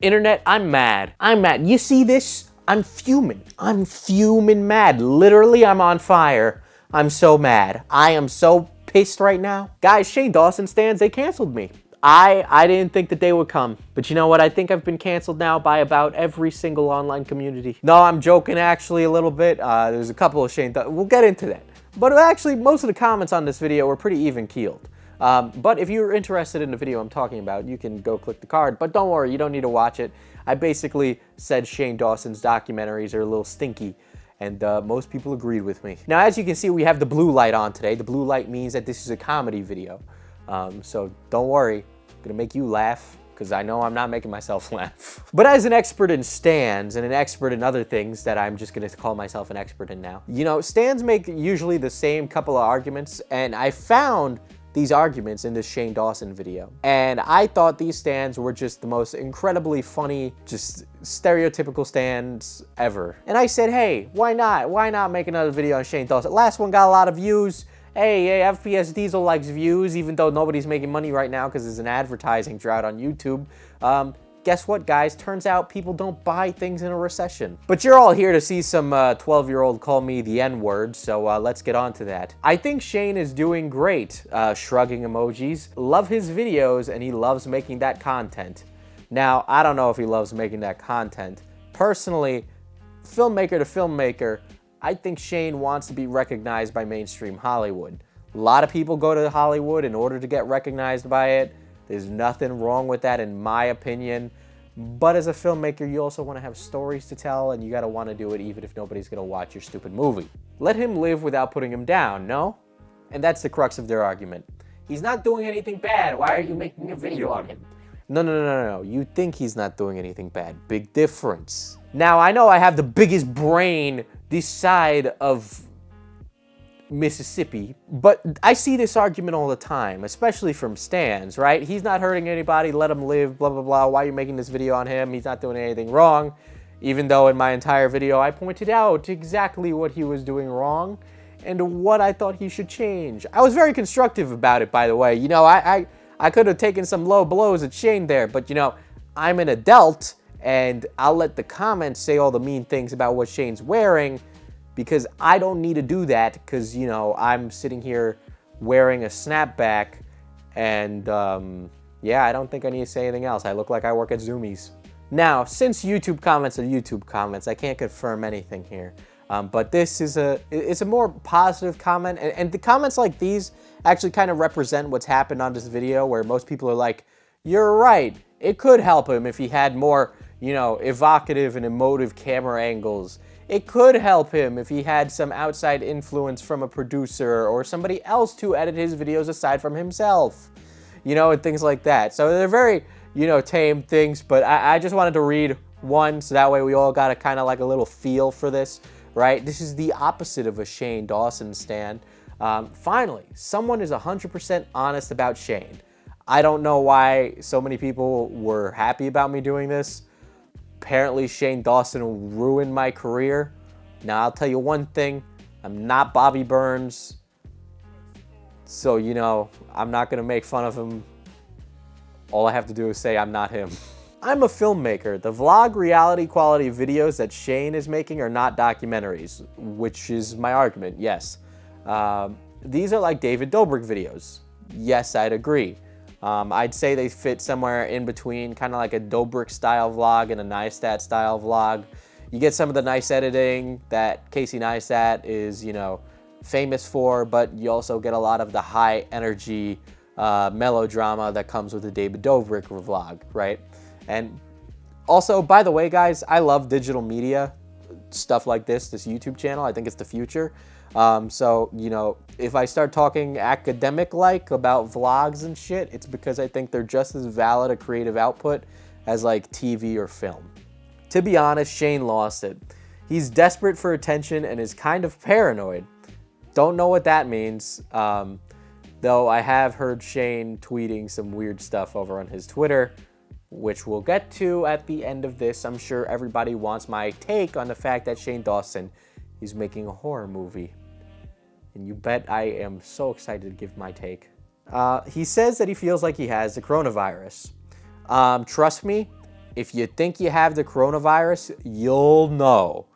Internet, I'm mad. I'm mad. You see this? I'm fuming. I'm fuming mad. Literally, I'm on fire. I'm so mad. I am so pissed right now. Guys, Shane Dawson stands, they canceled me. I didn't think that they would come. But you know what? I think I've been canceled now by about every single online community. No, I'm joking actually a little bit. There's a couple of Shane Dawson. We'll get into that. But actually, most of the comments on this video were pretty even-keeled. But if you're interested in the video I'm talking about, you can go click the card. But don't worry, you don't need to watch it. I basically said Shane Dawson's documentaries are a little stinky, and most people agreed with me. Now, as you can see, we have the blue light on today. The blue light means that this is a comedy video. So don't worry, I'm gonna make you laugh, because I know I'm not making myself laugh. But as an expert in stands and an expert in other things that I'm just gonna call myself an expert in now, you know, stands make usually the same couple of arguments, and I found these arguments in this Shane Dawson video. And I thought these stands were just the most incredibly funny, just stereotypical stands ever. And I said, hey, why not? Why not make another video on Shane Dawson? Last one got a lot of views. Hey, FPS Diesel likes views, even though nobody's making money right now because there's an advertising drought on YouTube. Guess what, guys? Turns out people don't buy things in a recession. But you're all here to see some 12-year-old call me the N-word, so let's get on to that. I think Shane is doing great, shrugging emojis. Love his videos, and he loves making that content. Now, I don't know if he loves making that content. Personally, filmmaker to filmmaker, I think Shane wants to be recognized by mainstream Hollywood. A lot of people go to Hollywood in order to get recognized by it. There's nothing wrong with that in my opinion. But as a filmmaker, you also want to have stories to tell, and you gotta want to do it even if nobody's gonna watch your stupid movie. Let him live without putting him down, no? And that's the crux of their argument. He's not doing anything bad. Why are you making a video on him? No. You think he's not doing anything bad. Big difference. Now, I know I have the biggest brain this side of Mississippi, but I see this argument all the time, especially from stands, right? He's not hurting anybody, let him live, blah, blah, blah. Why are you making this video on him? He's not doing anything wrong. Even though in my entire video, I pointed out exactly what he was doing wrong and what I thought he should change. I was very constructive about it, by the way. You know, I could have taken some low blows at Shane there, but you know, I'm an adult and I'll let the comments say all the mean things about what Shane's wearing, because I don't need to do that because, you know, I'm sitting here wearing a snapback and, yeah, I don't think I need to say anything else. I look like I work at Zoomies. Now, since YouTube comments are YouTube comments, I can't confirm anything here. But this is it's a more positive comment, and the comments like these actually kind of represent what's happened on this video, where most people are like, you're right, it could help him if he had more, you know, evocative and emotive camera angles. It could help him if he had some outside influence from a producer or somebody else to edit his videos aside from himself, you know, and things like that. So they're very, you know, tame things, but I just wanted to read one so that way we all got a kind of like a little feel for this, right? This is the opposite of a Shane Dawson stan. Finally, someone is 100% honest about Shane. I don't know why so many people were happy about me doing this. Apparently, Shane Dawson ruined my career. Now, I'll tell you one thing. I'm not Bobby Burns. So, you know, I'm not going to make fun of him. All I have to do is say I'm not him. I'm a filmmaker. The vlog reality quality videos that Shane is making are not documentaries, which is my argument, yes. These are like David Dobrik videos. Yes, I'd agree. I'd say they fit somewhere in between, kind of like a Dobrik style vlog and a Neistat style vlog. You get some of the nice editing that Casey Neistat is, you know, famous for, but you also get a lot of the high energy melodrama that comes with the David Dobrik vlog, right? And also, by the way, guys, I love digital media, stuff like this YouTube channel. I think it's the future. So, you know, if I start talking academic-like about vlogs and shit, it's because I think they're just as valid a creative output as like TV or film. To be honest, Shane lost it. He's desperate for attention and is kind of paranoid. Don't know what that means, though I have heard Shane tweeting some weird stuff over on his Twitter, which we'll get to at the end of this. I'm sure everybody wants my take on the fact that Shane Dawson is making a horror movie. And you bet I am so excited to give my take. He says that he feels like he has the coronavirus. Trust me, If you think you have the coronavirus, you'll know.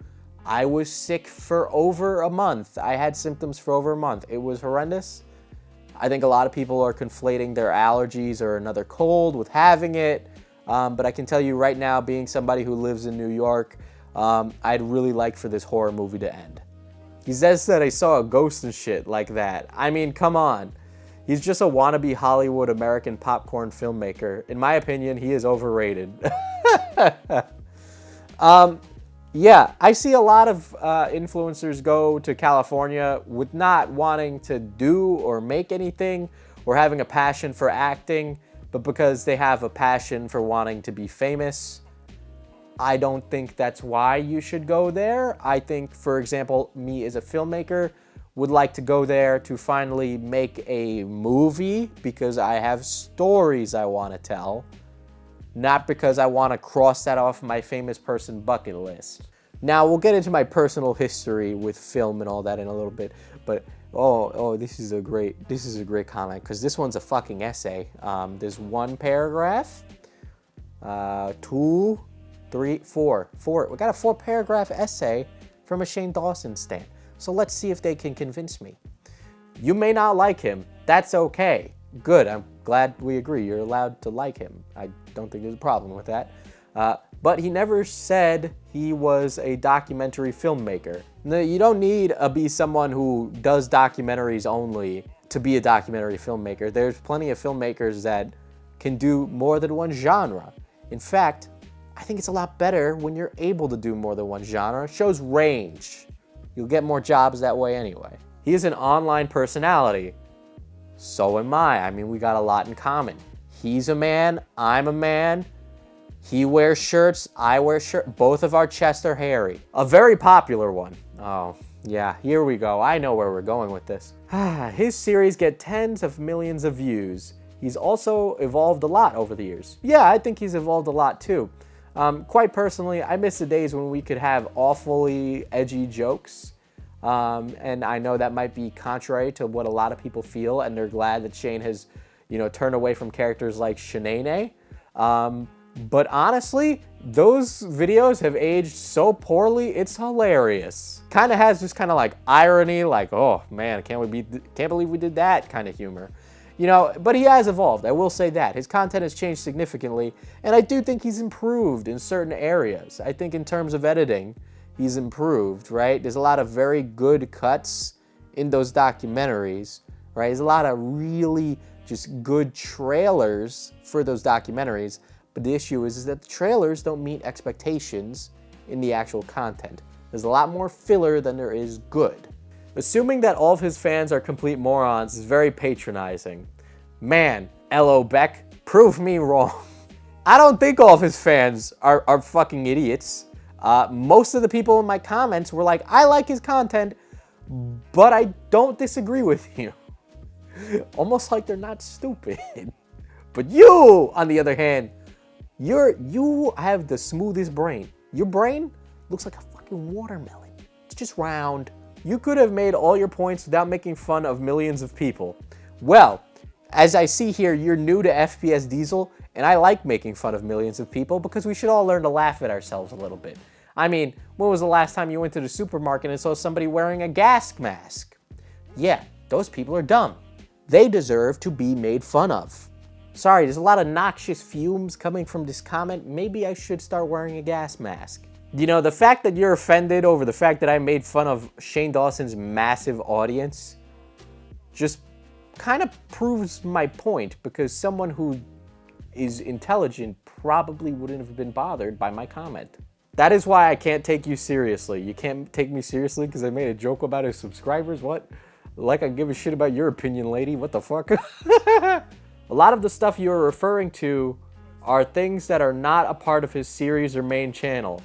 I was sick for over a month. I had symptoms for over a month. It was horrendous. I think a lot of people are conflating their allergies or another cold with having it. But I can tell you right now, being somebody who lives in New York, I'd really like for this horror movie to end. He says that I saw a ghost and shit like that. I mean, come on. He's just a wannabe Hollywood American popcorn filmmaker. In my opinion, he is overrated. Yeah, I see a lot of influencers go to California with not wanting to do or make anything or having a passion for acting, but because they have a passion for wanting to be famous. I don't think that's why you should go there. I think, for example, me as a filmmaker would like to go there to finally make a movie because I have stories I want to tell, not because I want to cross that off my famous person bucket list. Now, we'll get into my personal history with film and all that in a little bit, but this is a great comment because this one's a fucking essay. There's one paragraph, 2, 3, 4. We got a 4-paragraph essay from a Shane Dawson stan. So let's see if they can convince me. You may not like him. That's okay. Good. I'm glad we agree. You're allowed to like him. I don't think there's a problem with that. But he never said he was a documentary filmmaker. No, you don't need to be someone who does documentaries only to be a documentary filmmaker. There's plenty of filmmakers that can do more than one genre. In fact, I think it's a lot better when you're able to do more than one genre. It shows range. You'll get more jobs that way anyway. He is an online personality. So am I. I mean, we got a lot in common. He's a man, I'm a man. He wears shirts, I wear shirts. Both of our chests are hairy. A very popular one. Oh, yeah, here we go. I know where we're going with this. His series get tens of millions of views. He's also evolved a lot over the years. Yeah, I think he's evolved a lot too. Quite personally, I miss the days when we could have awfully edgy jokes. And I know that might be contrary to what a lot of people feel, and they're glad that Shane has, turned away from characters like Shanae. But honestly, those videos have aged so poorly, it's hilarious. Kind of has this kind of like irony, like, oh man, can't believe we did that kind of humor. But he has evolved, I will say that. His content has changed significantly, and I do think he's improved in certain areas. I think in terms of editing, he's improved, right? There's a lot of very good cuts in those documentaries, right? There's a lot of really just good trailers for those documentaries, but the issue is that the trailers don't meet expectations in the actual content. There's a lot more filler than there is good. Assuming that all of his fans are complete morons is very patronizing. Man, L.O. Beck, prove me wrong. I don't think all of his fans are fucking idiots. Most of the people in my comments were like, I like his content, but I don't disagree with you. Almost like they're not stupid. But you, on the other hand, you have the smoothest brain. Your brain looks like a fucking watermelon. It's just round. You could have made all your points without making fun of millions of people. Well, as I see here, you're new to FPS Diesel, and I like making fun of millions of people because we should all learn to laugh at ourselves a little bit. I mean, when was the last time you went to the supermarket and saw somebody wearing a gas mask? Yeah, those people are dumb. They deserve to be made fun of. Sorry, there's a lot of noxious fumes coming from this comment. Maybe I should start wearing a gas mask. The fact that you're offended over the fact that I made fun of Shane Dawson's massive audience just kind of proves my point, because someone who is intelligent probably wouldn't have been bothered by my comment. That is why I can't take you seriously. You can't take me seriously because I made a joke about his subscribers? What? Like I give a shit about your opinion, lady. What the fuck? A lot of the stuff you're referring to are things that are not a part of his series or main channel.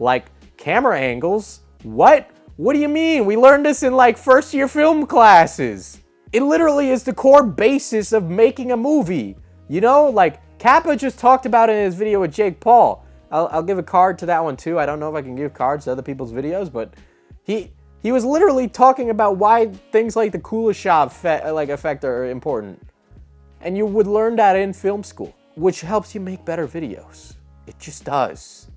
Like camera angles? What? What do you mean? We learned this in like first year film classes. It literally is the core basis of making a movie. Like Kappa just talked about it in his video with Jake Paul. I'll give a card to that one too. I don't know if I can give cards to other people's videos, but he was literally talking about why things like the Kuleshov effect are important. And you would learn that in film school, which helps you make better videos. It just does.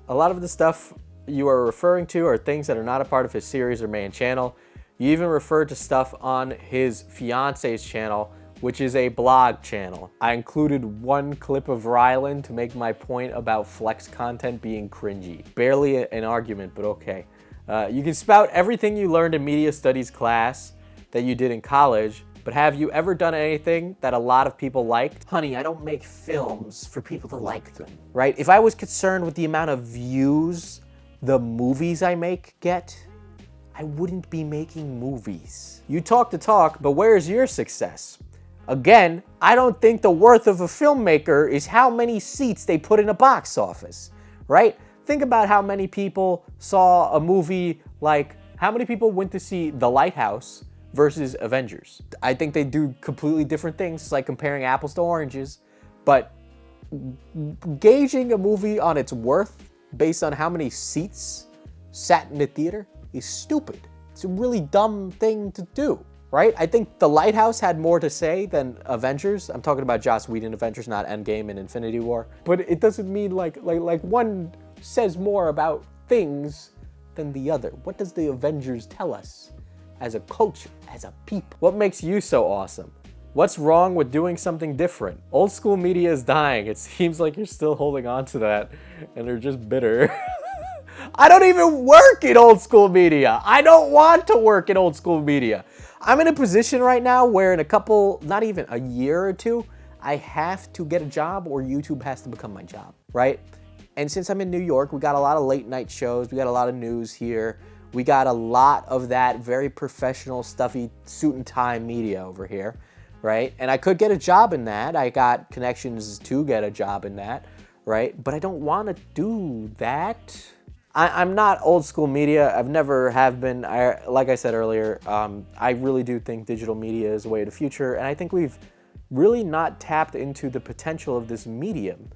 A lot of the stuff you are referring to are things that are not a part of his series or main channel. You even referred to stuff on his fiance's channel, which is a blog channel. I included one clip of Rylan to make my point about flex content being cringy. Barely an argument, but okay. You can spout everything you learned in media studies class that you did in college, but have you ever done anything that a lot of people liked? Honey, I don't make films for people to like them, right? If I was concerned with the amount of views the movies I make get, I wouldn't be making movies. You talk the talk, but where's your success? Again, I don't think the worth of a filmmaker is how many seats they put in a box office, right? Think about how many people saw a movie like, how many people went to see The Lighthouse versus Avengers? I think they do completely different things. It's like comparing apples to oranges, but gauging a movie on its worth based on how many seats sat in the theater is stupid. It's a really dumb thing to do, right? I think The Lighthouse had more to say than Avengers. I'm talking about Joss Whedon Avengers, not Endgame and Infinity War. But it doesn't mean like one says more about things than the other. What does the Avengers tell us as a culture, as a people? What makes you so awesome? What's wrong with doing something different? Old school media is dying. It seems like you're still holding on to that and they're just bitter. I don't even work in old school media. I don't want to work in old school media. I'm in a position right now where in a couple, not even a year or two, I have to get a job or YouTube has to become my job, right? And since I'm in New York, we got a lot of late night shows. We got a lot of news here. We got a lot of that very professional, stuffy suit and tie media over here, right? And I could get a job in that. I got connections to get a job in that, right? But I don't want to do that. I'm not old school media. I've never have been. Like I said earlier, I really do think digital media is the way of the future. And I think we've really not tapped into the potential of this medium.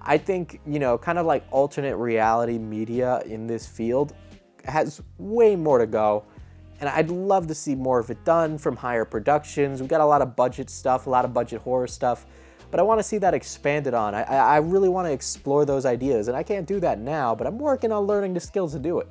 I think, you know, kind of like alternate reality media in this field has way more to go. And I'd love to see more of it done from higher productions. We've got a lot of budget stuff, a lot of budget horror stuff, but I want to see that expanded on. I really want to explore those ideas, and I can't do that now, but I'm working on learning the skills to do it.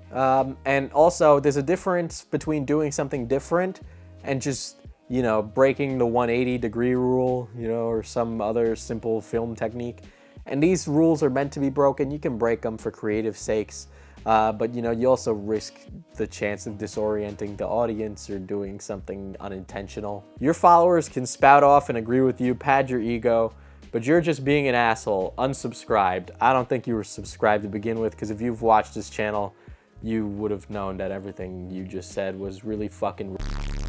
And also, there's a difference between doing something different and just, you know, breaking the 180-degree rule, you know, or some other simple film technique. And these rules are meant to be broken. You can break them for creative sakes. But you know, you also risk the chance of disorienting the audience or doing something unintentional. Your followers can spout off and agree with you, pad your ego, but you're just being an asshole, unsubscribed. I don't think you were subscribed to begin with, because if you've watched this channel, you would have known that everything you just said was really fucking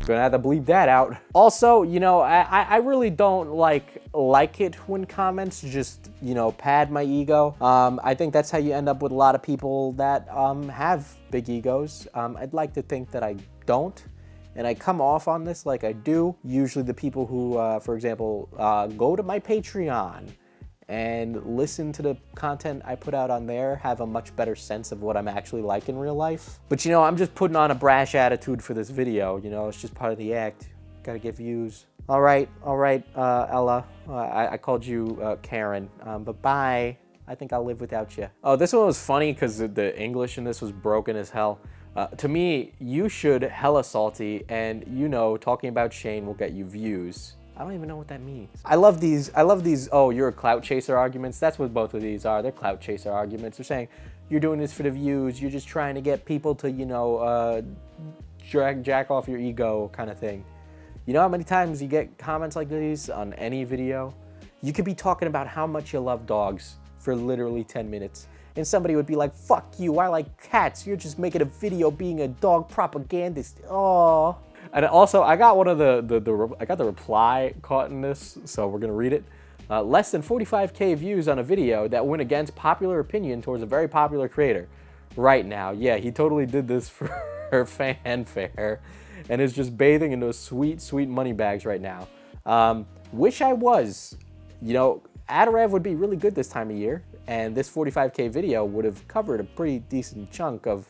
gonna have to bleep that out. Also, you know, I really don't like it when comments just, you know, pad my ego. I think that's how you end up with a lot of people that have big egos. I'd like to think that I don't, and I come off on this like I do. Usually the people who, for example, go to my Patreon and listen to the content I put out on there have a much better sense of what I'm actually like in real life. But you know, I'm just putting on a brash attitude for this video. You know, it's just part of the act. Gotta get views. All right, Ella. I called you Karen, but bye. I think I'll live without you. Oh, this one was funny because the English in this was broken as hell. To me, you should hella salty, and you know, talking about Shane will get you views. I don't even know what that means. I love these, oh, you're a clout chaser arguments. That's what both of these are. They're clout chaser arguments. They're saying, you're doing this for the views. You're just trying to get people to, you know, jack off your ego kind of thing. You know how many times you get comments like these on any video? You could be talking about how much you love dogs for literally 10 minutes. And somebody would be like, fuck you, I like cats. You're just making a video being a dog propagandist. Oh. And also, I got one of I got the reply caught in this, so we're gonna read it. Less than 45K views on a video that went against popular opinion towards a very popular creator. Right now, yeah, he totally did this for fanfare, and is just bathing in those sweet, sweet money bags right now. Wish I was. You know, Adarev would be really good this time of year, and this 45K video would have covered a pretty decent chunk of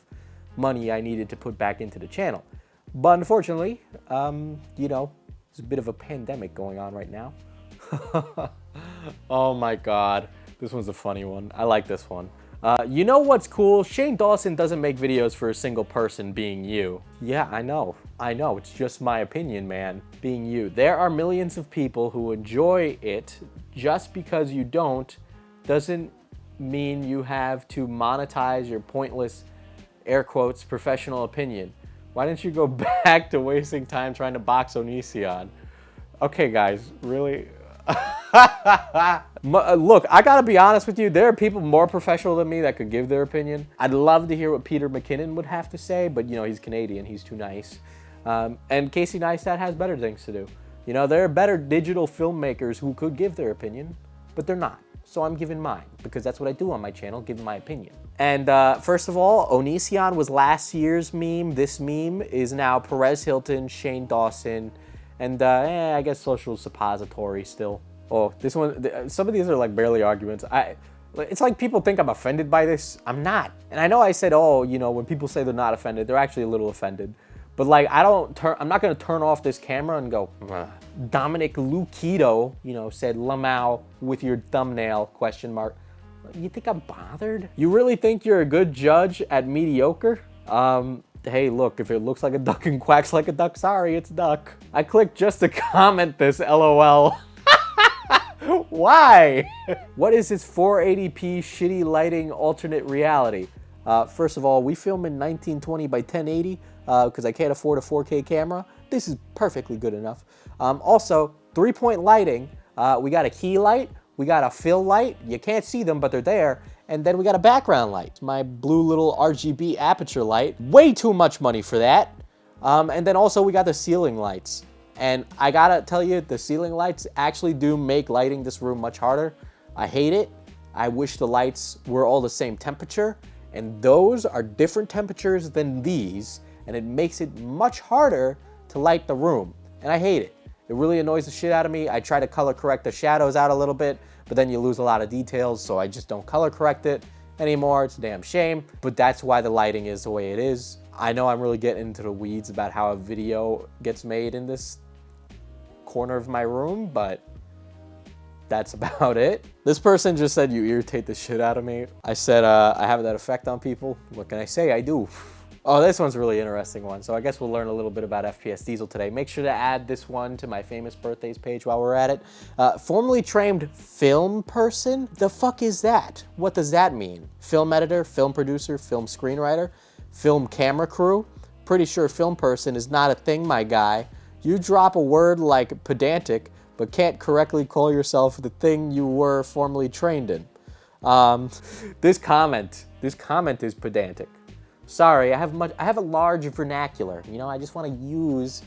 money I needed to put back into the channel. But unfortunately, you know, there's a bit of a pandemic going on right now. Oh my God. This one's a funny one. I like this one. You know what's cool? Shane Dawson doesn't make videos for a single person, being you. Yeah, I know. I know. It's just my opinion, man. Being you. There are millions of people who enjoy it. Just because you don't doesn't mean you have to monetize your pointless, air quotes, professional opinion. Why didn't you go back to wasting time trying to box Onision? Okay, guys, really? Look, I gotta be honest with you. There are people more professional than me that could give their opinion. I'd love to hear what Peter McKinnon would have to say, but you know, he's Canadian, he's too nice. And Casey Neistat has better things to do. You know, there are better digital filmmakers who could give their opinion, but they're not. So I'm giving mine, because that's what I do on my channel, giving my opinion. And first of all, Onision was last year's meme. This meme is now Perez Hilton, Shane Dawson, and I guess Social Suppository still. Oh, this one, some of these are like barely arguments. It's like people think I'm offended by this. I'm not. And I know I said, oh, you know, when people say they're not offended, they're actually a little offended. But like, I'm not gonna turn off this camera and go, ugh. Dominic Lucido, you know, said Lamau with your thumbnail, question mark. You think I'm bothered? You really think you're a good judge at mediocre? Hey, look, if it looks like a duck and quacks like a duck, sorry, it's duck. I clicked just to comment this, LOL. Why? What is this 480p shitty lighting alternate reality? First of all, we film in 1920 by 1080 because I can't afford a 4K camera. This is perfectly good enough. Also, 3-point lighting. We got a key light, we got a fill light. You can't see them, but they're there. And then we got a background light. My blue little RGB aperture light. Way too much money for that. And then also we got the ceiling lights. And I gotta tell you, the ceiling lights actually do make lighting this room much harder. I hate it. I wish the lights were all the same temperature. And those are different temperatures than these. And it makes it much harder to light the room. And I hate it. It really annoys the shit out of me. I try to color correct the shadows out a little bit, but then you lose a lot of details, so I just don't color correct it anymore. It's a damn shame, but that's why the lighting is the way it is. I know I'm really getting into the weeds about how a video gets made in this corner of my room, but that's about it. This person just said, you irritate the shit out of me. I said, I have that effect on people. What can I say? I do. Oh, this one's a really interesting one. So I guess we'll learn a little bit about FPS Diesel today. Make sure to add this one to my famous birthdays page while we're at it. Formerly trained film person? The fuck is that? What does that mean? Film editor, film producer, film screenwriter, film camera crew? Pretty sure film person is not a thing, my guy. You drop a word like pedantic, but can't correctly call yourself the thing you were formerly trained in. This comment is pedantic. Sorry, I have a large vernacular. You know, I just want to use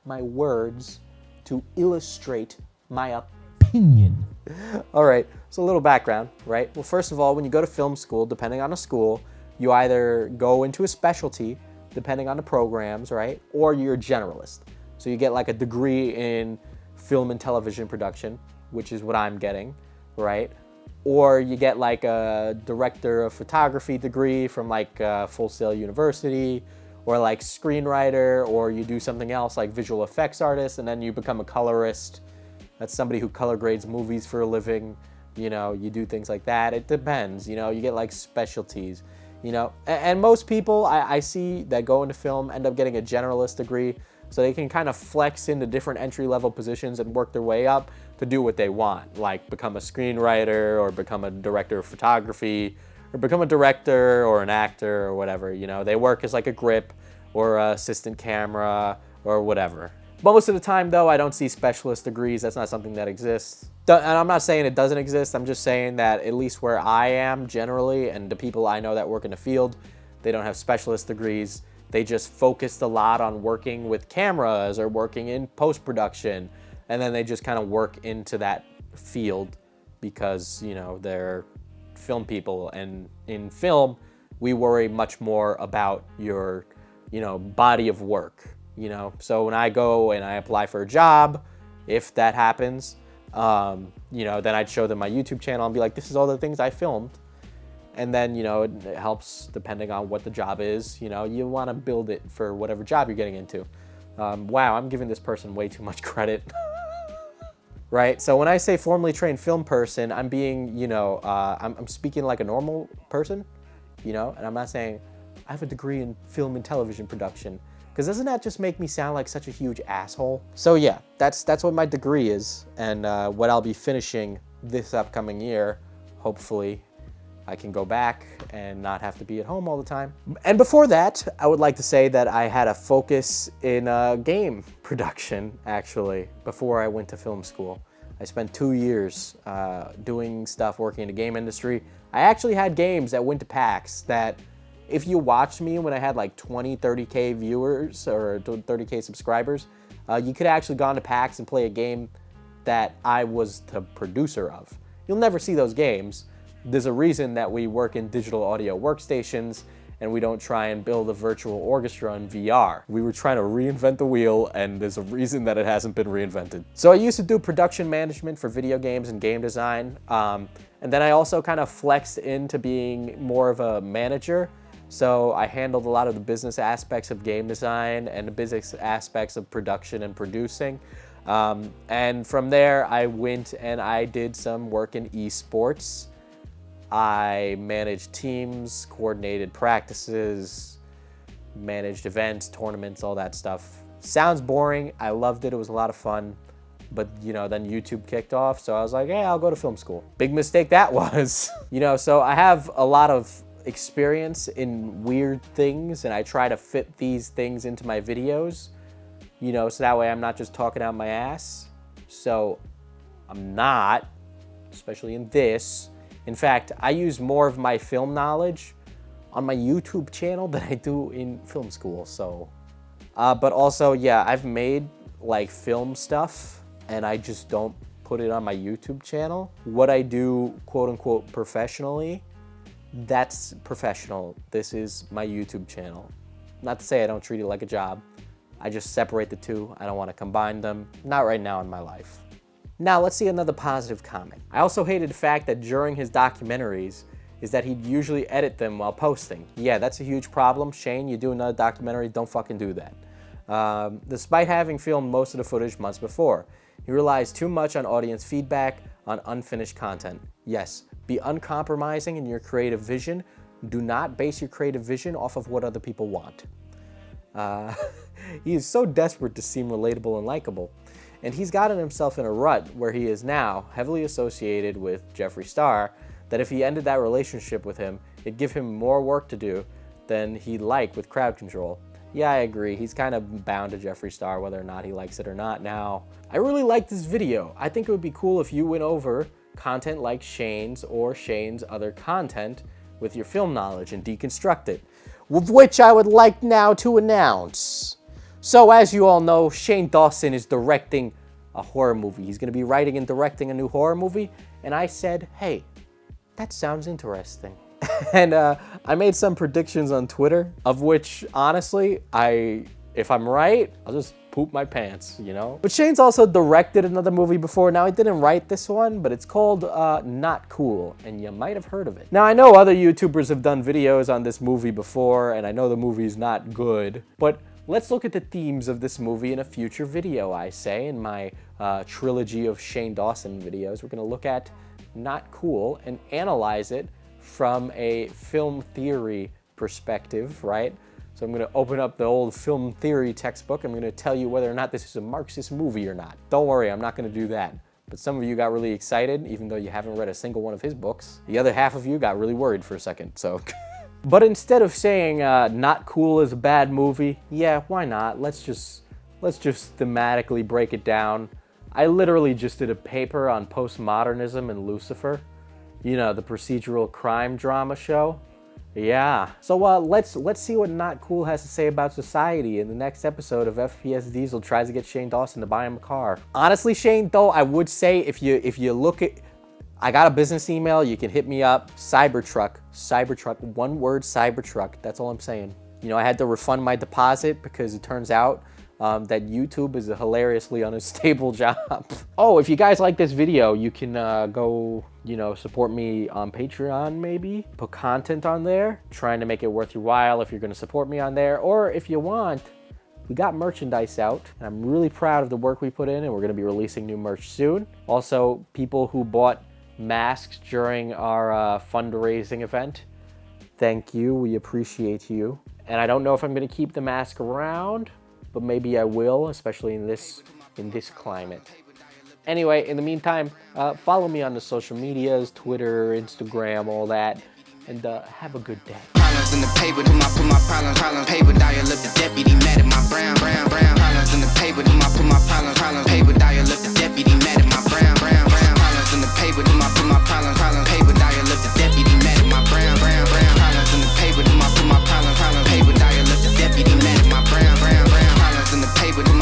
my words to illustrate my opinion. All right, so a little background, right? Well, first of all, when you go to film school, depending on the school, you either go into a specialty, depending on the programs, right? Or you're a generalist. So you get like a degree in film and television production, which is what I'm getting, right? Or you get like a director of photography degree from like Full Sail University, or like screenwriter, or you do something else like visual effects artist, and then you become a colorist. That's somebody who color grades movies for a living. You know, you do things like that. It depends, you know, you get like specialties, you know. And most people I see that go into film end up getting a generalist degree, so they can kind of flex into different entry-level positions and work their way up to do what they want, like become a screenwriter or become a director of photography or become a director or an actor or whatever, you know. They work as like a grip or a assistant camera or whatever. Most of the time though, I don't see specialist degrees. That's not something that exists. And I'm not saying it doesn't exist. I'm just saying that at least where I am generally, and the people I know that work in the field, they don't have specialist degrees. They just focused a lot on working with cameras or working in post-production, and then they just kind of work into that field because, you know, they're film people. And in film, we worry much more about your, you know, body of work, you know. So when I go and I apply for a job, if that happens, you know, then I'd show them my YouTube channel and be like, this is all the things I filmed. And then, you know, it helps depending on what the job is. You know, you want to build it for whatever job you're getting into. Wow, I'm giving this person way too much credit. right? So when I say formally trained film person, I'm being, I'm speaking like a normal person, and I'm not saying I have a degree in film and television production, because doesn't that just make me sound like such a huge asshole? So yeah, that's what my degree is, and what I'll be finishing this upcoming year. Hopefully I can go back and not have to be at home all the time. And before that, I would like to say that I had a focus in game production, actually, before I went to film school. I spent 2 years doing stuff working in the game industry. I actually had games that went to PAX that if you watched me when I had like 20, 30K viewers or 30K subscribers, you could actually go on to PAX and play a game that I was the producer of. You'll never see those games. There's a reason that we work in digital audio workstations and we don't try and build a virtual orchestra in VR. We were trying to reinvent the wheel, and there's a reason that it hasn't been reinvented. So I used to do production management for video games and game design. And then I also kind of flexed into being more of a manager. So I handled a lot of the business aspects of game design and the business aspects of production and producing. And from there, I went and I did some work in esports. I managed teams, coordinated practices, managed events, tournaments, all that stuff. Sounds boring. I loved it. It was a lot of fun. But, then YouTube kicked off. So I was like, hey, I'll go to film school. Big mistake that was. So I have a lot of experience in weird things, and I try to fit these things into my videos, so that way I'm not just talking out my ass. So I'm not, especially in this. In fact, I use more of my film knowledge on my YouTube channel than I do in film school. So, but also, yeah, I've made like film stuff and I just don't put it on my YouTube channel. What I do, quote unquote, professionally, that's professional. This is my YouTube channel. Not to say I don't treat it like a job. I just separate the two. I don't want to combine them. Not right now in my life. Now let's see another positive comment. I also hated the fact that during his documentaries is that he'd usually edit them while posting. Yeah, that's a huge problem. Shane, you do another documentary, don't fucking do that. Despite having filmed most of the footage months before, he relies too much on audience feedback on unfinished content. Yes, be uncompromising in your creative vision. Do not base your creative vision off of what other people want. He is so desperate to seem relatable and likable. And he's gotten himself in a rut where he is now heavily associated with Jeffree Star, that if he ended that relationship with him, it'd give him more work to do than he'd like with crowd control. Yeah, I agree. He's kind of bound to Jeffree Star whether or not he likes it or not now. I really like this video. I think it would be cool if you went over content like Shane's or Shane's other content with your film knowledge and deconstruct it, with which I would like now to announce. So as you all know, Shane Dawson is directing a horror movie. He's going to be writing and directing a new horror movie. And I said, hey, that sounds interesting. And I made some predictions on Twitter, of which, honestly, if I'm right, I'll just poop my pants, But Shane's also directed another movie before. Now, he didn't write this one, but it's called Not Cool, and you might have heard of it. Now, I know other YouTubers have done videos on this movie before, and I know the movie's not good, but let's look at the themes of this movie in a future video, I say, in my trilogy of Shane Dawson videos. We're going to look at Not Cool and analyze it from a film theory perspective, right? So I'm going to open up the old film theory textbook. I'm going to tell you whether or not this is a Marxist movie or not. Don't worry, I'm not going to do that. But some of you got really excited, even though you haven't read a single one of his books. The other half of you got really worried for a second, so... But instead of saying Not Cool is a bad movie, yeah, why not? Let's just thematically break it down. I literally just did a paper on postmodernism and Lucifer. The procedural crime drama show. Yeah. So let's see what Not Cool has to say about society in the next episode of FPS Diesel tries to get Shane Dawson to buy him a car. Honestly, Shane, though, I would say if you look at... I got a business email, you can hit me up, Cybertruck, one word, Cybertruck, that's all I'm saying. I had to refund my deposit because it turns out that YouTube is a hilariously unstable job. Oh, if you guys like this video, you can go, support me on Patreon maybe, put content on there, trying to make it worth your while if you're gonna support me on there, or if you want, we got merchandise out, and I'm really proud of the work we put in, and we're gonna be releasing new merch soon. Also, people who bought masks during our fundraising event, thank you, we appreciate you. And I don't know if I'm gonna keep the mask around, but maybe I will, especially in this climate. Anyway, in the meantime, follow me on the social medias, Twitter, Instagram, all that, and have a good day. Problems in the paper, put my problems, paper, dial up the deputy, mad at my brown. Problems in the paper, put my problems, paper, dial up the deputy, mad at my brown. Problems in the paper, put my problems, paper, dial up the deputy, mad at my brown. Problems in the paper, put my problems, paper, dial up the deputy, mad at my brown. Problems in the paper,